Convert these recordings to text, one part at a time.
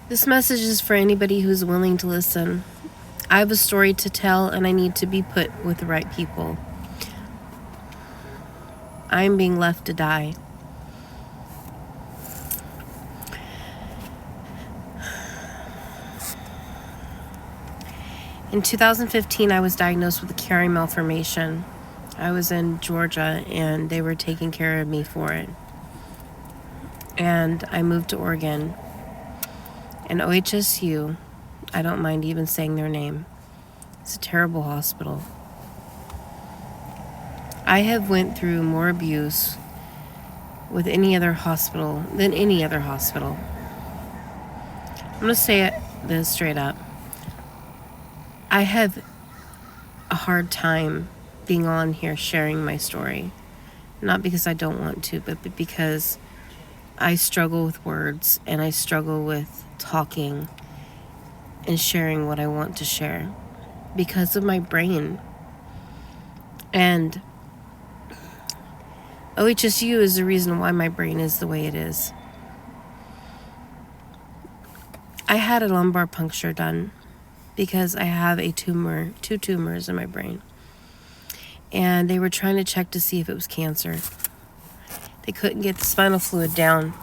This message is for anybody who's willing to listen. I have a story to tell, and I need to be put with the right people. I am being left to die. In 2015, I was diagnosed with a Chiari malformation. I was in Georgia, and they were taking care of me for it. And I moved to Oregon. And OHSU, I don't mind even saying their name, it's a terrible hospital. I have went through more abuse with any other hospital than any other hospital. I'm going to say this straight up. I have a hard time being on here sharing my story. Not because I don't want to, but because I struggle with words and I struggle with talking and sharing what I want to share because of my brain. And OHSU is the reason why my brain is the way it is. I had a lumbar puncture done because I have two tumors in my brain. And they were trying to check to see if it was cancer. They couldn't get the spinal fluid down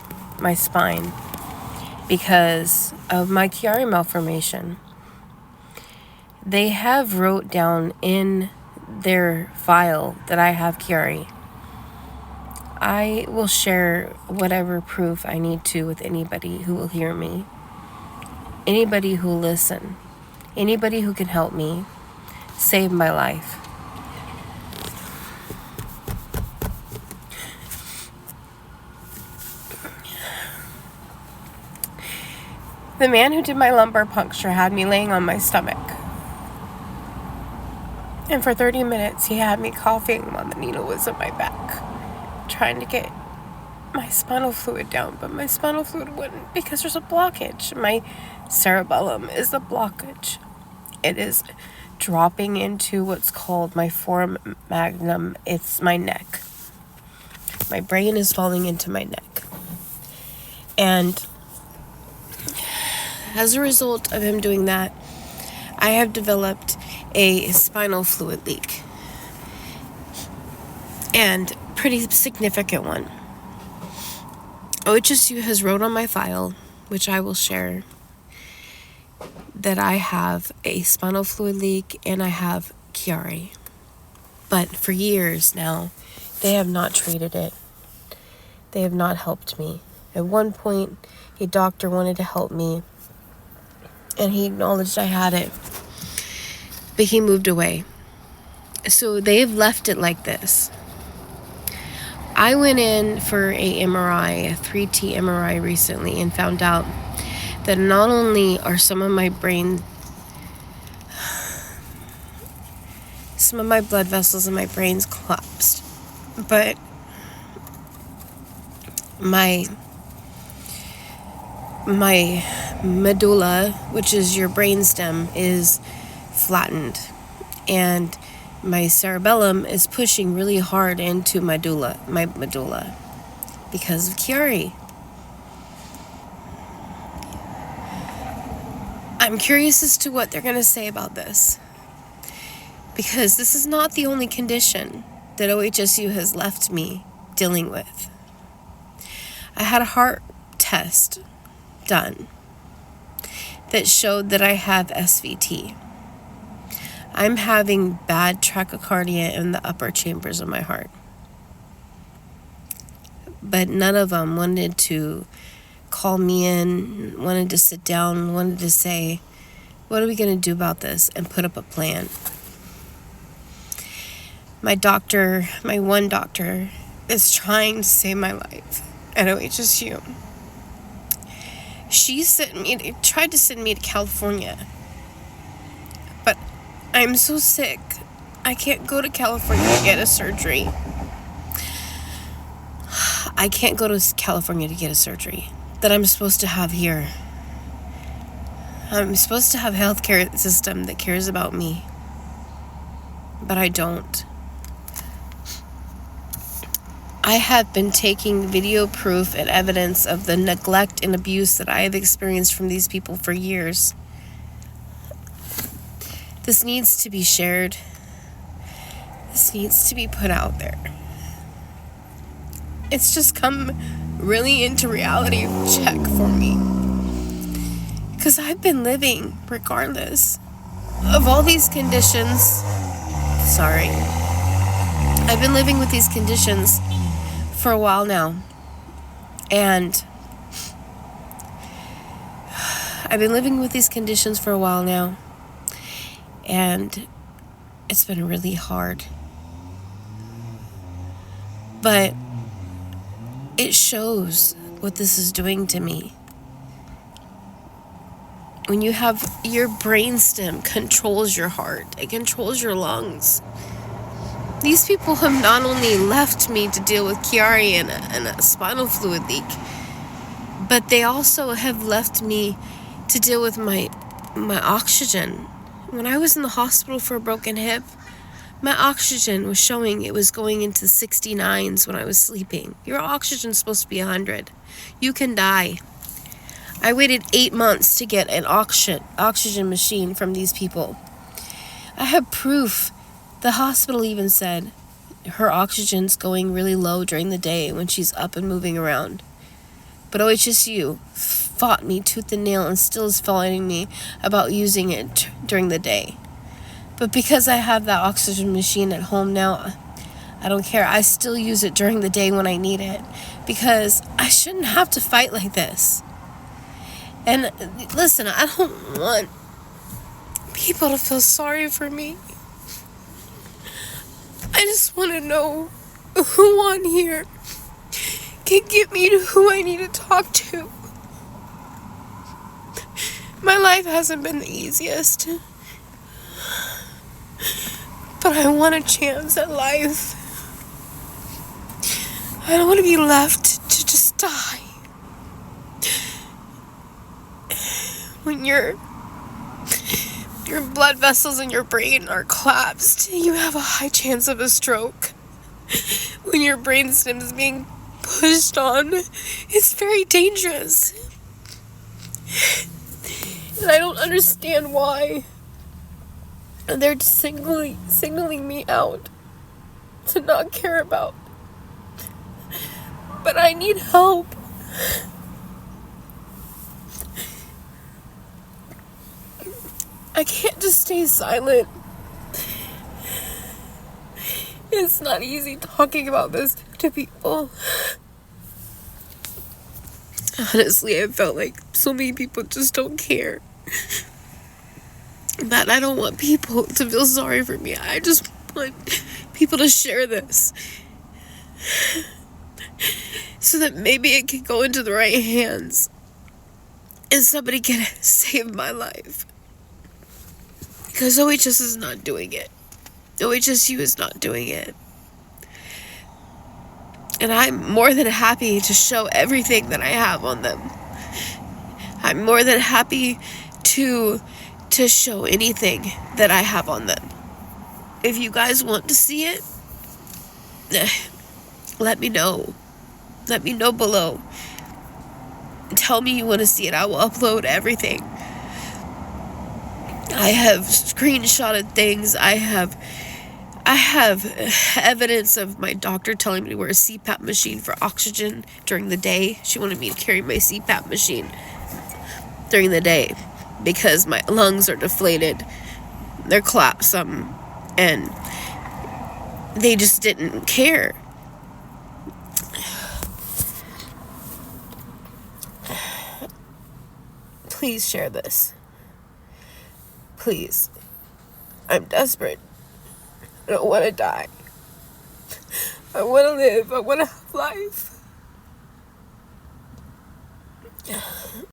my spine because of my Chiari malformation. They have wrote down in their file that I have Chiari. I will share whatever proof I need to with anybody who will hear me, anybody who will listen, anybody who can help me save my life. The man who did my lumbar puncture had me laying on my stomach. And for 30 minutes, he had me coughing while the needle was in my back, trying to get my spinal fluid down, but my spinal fluid wouldn't because there's a blockage. My cerebellum is the blockage. It is dropping into what's called my foramen magnum. It's my neck. My brain is falling into my neck. And as a result of him doing that, I have developed a spinal fluid leak. And pretty significant one. OHSU has wrote on my file, which I will share, that I have a spinal fluid leak and I have Chiari. But for years now, they have not treated it. They have not helped me. At one point, a doctor wanted to help me, and he acknowledged I had it, but he moved away. So they've left it like this. I went in for a MRI, a 3T MRI recently, and found out that not only are some of my blood vessels in my brain's collapsed, but my medulla, which is your brainstem, is flattened, and my cerebellum is pushing really hard into my medulla because of Chiari. I'm curious as to what they're going to say about this, because this is not the only condition that OHSU has left me dealing with. I had a heart test done that showed that I have SVT. I'm having bad tachycardia in the upper chambers of my heart. But none of them wanted to call me in, wanted to sit down, wanted to say, what are we going to do about this, and put up a plan. My one doctor, is trying to save my life at OHSU. She tried to send me to California, but I'm so sick, I can't go to California to get a surgery. I can't go to California to get a surgery that I'm supposed to have here. I'm supposed to have a healthcare system that cares about me, but I don't. I have been taking video proof and evidence of the neglect and abuse that I have experienced from these people for years. This needs to be shared. This needs to be put out there. It's just come really into reality check for me. Because I've been living regardless of all these conditions. Sorry. I've been living with these conditions for a while now. And I've been living with these conditions for a while now. And it's been really hard. But it shows what this is doing to me. When you have your brainstem controls your heart, it controls your lungs. These people have not only left me to deal with Chiari and a spinal fluid leak, but they also have left me to deal with my oxygen. When I was in the hospital for a broken hip, my oxygen was showing it was going into 69s when I was sleeping. Your oxygen's supposed to be 100. You can die. I waited 8 months to get an oxygen machine from these people. I have proof. The hospital even said her oxygen's going really low during the day when she's up and moving around. But OHSU fought me tooth and nail and still is fighting me about using it during the day. But because I have that oxygen machine at home now, I don't care. I still use it during the day when I need it. Because I shouldn't have to fight like this. And listen, I don't want people to feel sorry for me. I just want to know who on here can get me to who I need to talk to. My life hasn't been the easiest. But I want a chance at life. I don't want to be left to just die. When your blood vessels in your brain are collapsed, you have a high chance of a stroke. When your brainstem is being pushed on, it's very dangerous. And I don't understand why they're just singling me out to not care about. But I need help. I can't just stay silent. It's not easy talking about this to people. Honestly, I felt like so many people just don't care. That I don't want people to feel sorry for me. I just want people to share this. So that maybe it can go into the right hands. And somebody can save my life. Because OHS is not doing it. OHSU is not doing it. And I'm more than happy to show everything that I have on them. I'm more than happy to show anything that I have on them. If you guys want to see it, let me know. Let me know below. Tell me you want to see it. I will upload everything. I have screenshotted things. I have evidence of my doctor telling me to wear a CPAP machine for oxygen during the day. She wanted me to carry my CPAP machine during the day because my lungs are deflated. They're collapsed, and they just didn't care. Please share this. Please. I'm desperate. I don't want to die. I want to live. I want to have life.